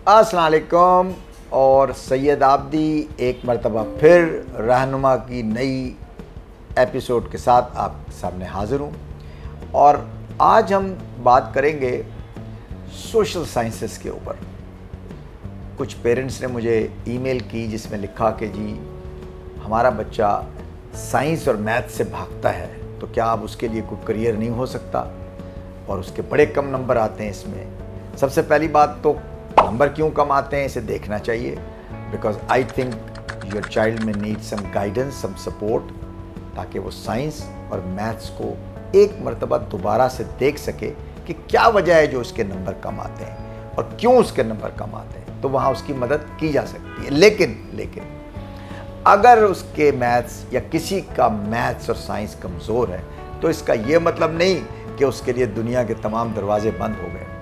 अस्सलाम वालेकुम। और सैयद आबदी एक मरतबा फिर रहनुमा की नई एपिसोड के साथ आपके सामने हाज़िर हूँ। और आज हम बात करेंगे सोशल साइंसेस के ऊपर। कुछ पेरेंट्स ने मुझे ईमेल की जिसमें लिखा कि जी हमारा बच्चा साइंस और मैथ से भागता है, तो क्या अब उसके लिए कोई करियर नहीं हो सकता, और उसके बड़े कम नंबर आते हैं इसमें। सबसे पहली बात तो नंबर क्यों कम आते हैं इसे देखना चाहिए, because I think your child may need some guidance, some support, ताकि वो साइंस और मैथ्स को एक मरतबा दोबारा से देख सके कि क्या वजह है जो उसके नंबर कम आते हैं और क्यों उसके नंबर कम आते हैं, तो वहाँ उसकी मदद की जा सकती है। लेकिन अगर उसके मैथ्स या किसी का मैथ्स और साइंस कमज़ोर है तो इसका ये मतलब नहीं कि उसके लिए दुनिया के तमाम दरवाजे बंद हो गए।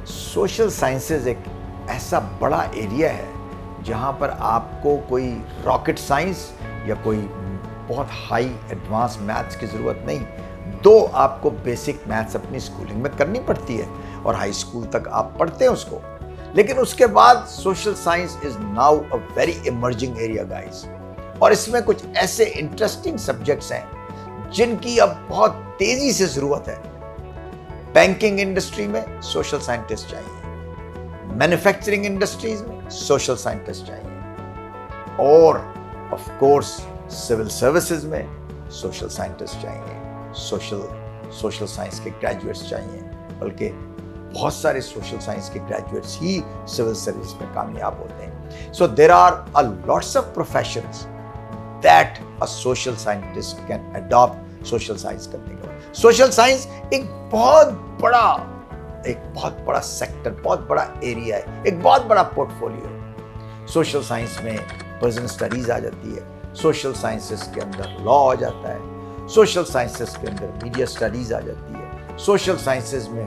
सोशल साइंसेज एक ऐसा बड़ा एरिया है जहाँ पर आपको कोई रॉकेट साइंस या कोई बहुत हाई एडवांस मैथ्स की ज़रूरत नहीं। दो आपको बेसिक मैथ्स अपनी स्कूलिंग में करनी पड़ती है और हाई स्कूल तक आप पढ़ते हैं उसको, लेकिन उसके बाद social science is now a very emerging area guys. और इसमें कुछ ऐसे इंटरेस्टिंग सब्जेक्ट्स हैं जिनकी अब बहुत तेज़ी से ज़रूरत है। बैंकिंग इंडस्ट्री में सोशल साइंटिस्ट चाहिए, मैन्युफैक्चरिंग इंडस्ट्रीज में सोशल साइंटिस्ट चाहिए, और ऑफ कोर्स सिविल सर्विसेज में सोशल साइंटिस्ट चाहिए, सोशल साइंस के ग्रेजुएट्स चाहिए, बल्कि बहुत सारे सोशल साइंस के ग्रेजुएट्स ही सिविल सर्विस में कामयाब होते हैं। So there are a lots of professions that a social scientist can adopt social science करने का। सोशल साइंस एक बहुत बड़ा सेक्टर, बहुत बड़ा एरिया है, एक बहुत बड़ा पोर्टफोलियो है। सोशल साइंस में पर्सन स्टडीज आ जाती है, सोशल साइंसेस के अंदर लॉ आ जाता है, सोशल साइंसेस के अंदर मीडिया स्टडीज आ जाती है, सोशल साइंसेस में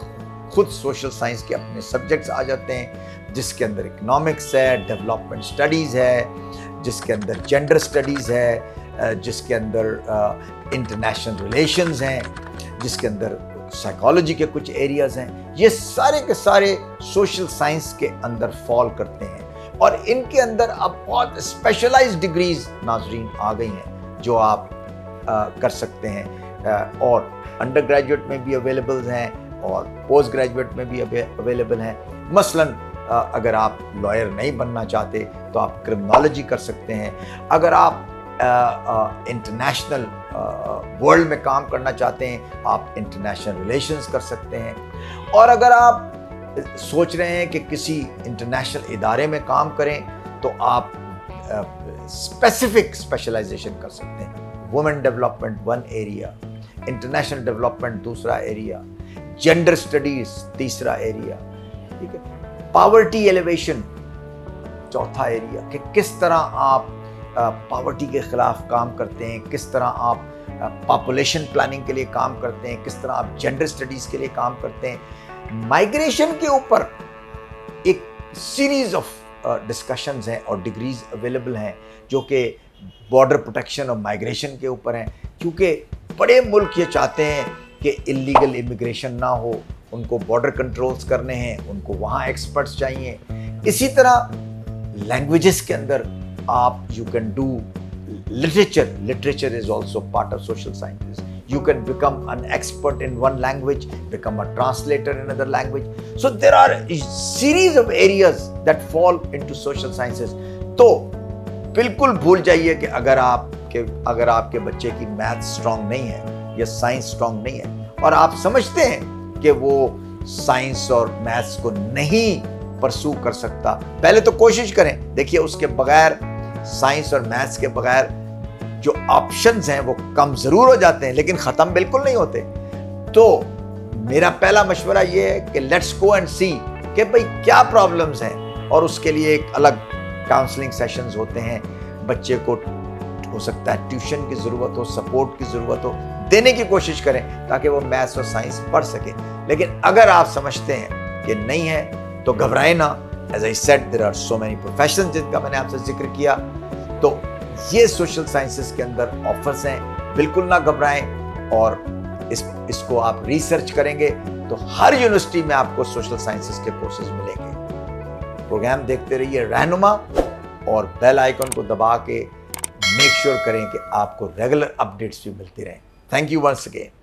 खुद सोशल साइंस के अपने सब्जेक्ट्स आ जाते हैं, जिसके अंदर इकोनॉमिक्स है, डेवलपमेंट स्टडीज़ है, जिसके अंदर जेंडर स्टडीज़ है, जिसके अंदर इंटरनेशनल रिलेशंस हैं, जिसके अंदर साइकोलॉजी के कुछ एरियाज़ हैं। ये सारे के सारे सोशल साइंस के अंदर फॉल करते हैं, और इनके अंदर अब बहुत स्पेशलाइज्ड डिग्रीज नाज़रीन आ गई हैं जो आप कर सकते हैं, और अंडर ग्रेजुएट में भी अवेलेबल हैं और पोस्ट ग्रेजुएट में भी अवेलेबल हैं। मसलन अगर आप लॉयर नहीं बनना चाहते तो आप क्रिमिनोलॉजी कर सकते हैं। अगर आप इंटरनेशनल वर्ल्ड में काम करना चाहते हैं आप इंटरनेशनल रिलेशंस कर सकते हैं। और अगर आप सोच रहे हैं कि किसी इंटरनेशनल इदारे में काम करें तो आप स्पेसिफिक स्पेशलाइजेशन कर सकते हैं। Women development one area, international development दूसरा एरिया, जेंडर स्टडीज तीसरा एरिया, ठीक है, पॉवर्टी एलिवेशन चौथा एरिया, कि किस तरह आप पॉवर्टी के खिलाफ काम करते हैं, किस तरह आप पॉपुलेशन प्लानिंग के लिए काम करते हैं, किस तरह आप जेंडर स्टडीज के लिए काम करते हैं। माइग्रेशन के ऊपर एक सीरीज ऑफ डिस्कशंस हैं और डिग्रीज अवेलेबल हैं जो कि बॉर्डर प्रोटेक्शन और माइग्रेशन के ऊपर हैं, क्योंकि बड़े मुल्क ये चाहते हैं कि इलीगल इमिग्रेशन ना हो, उनको बॉर्डर कंट्रोल्स करने हैं, उनको वहाँ एक्सपर्ट्स चाहिए। इसी तरह लैंग्वेजेस के अंदर आप you can do literature is also part of social sciences. You can become an expert in one language, become a translator in another language. So there are a series of areas that fall into social sciences. तो बिल्कुल भूल जाइए कि अगर आपके बच्चे की math strong नहीं है या साइंस स्ट्रांग नहीं है और आप समझते हैं कि वो साइंस और मैथ्स को नहीं परसू कर सकता, पहले तो कोशिश करें। देखिए उसके बगैर, साइंस और मैथ्स के बगैर जो ऑप्शंस हैं वो कम जरूर हो जाते हैं लेकिन ख़त्म बिल्कुल नहीं होते। तो मेरा पहला मशवरा ये है कि लेट्स गो एंड सी कि भाई क्या प्रॉब्लम्स हैं, और उसके लिए एक अलग काउंसलिंग सेशंस होते हैं। बच्चे को हो सकता है ट्यूशन की ज़रूरत हो, सपोर्ट की ज़रूरत हो, देने की कोशिश करें ताकि वो मैथ्स और साइंस पढ़ सके। लेकिन अगर आप समझते हैं कि नहीं है तो घबराएं ना। As I said there are so many professions जिनका मैंने आपसे जिक्र किया। तो ये सोशल साइंसेस के अंदर ऑफर्स हैं, बिल्कुल ना घबराएं। और इसको आप रिसर्च करेंगे तो हर यूनिवर्सिटी में आपको सोशल साइंसेस के कोर्सेज मिलेंगे। پروگرام دیکھتے رہیے رہنما، اور بیل آئیکن کو دبا کے میک شیور کریں کہ آپ کو ریگولر اپڈیٹس بھی ملتی رہیں. Thank you once again.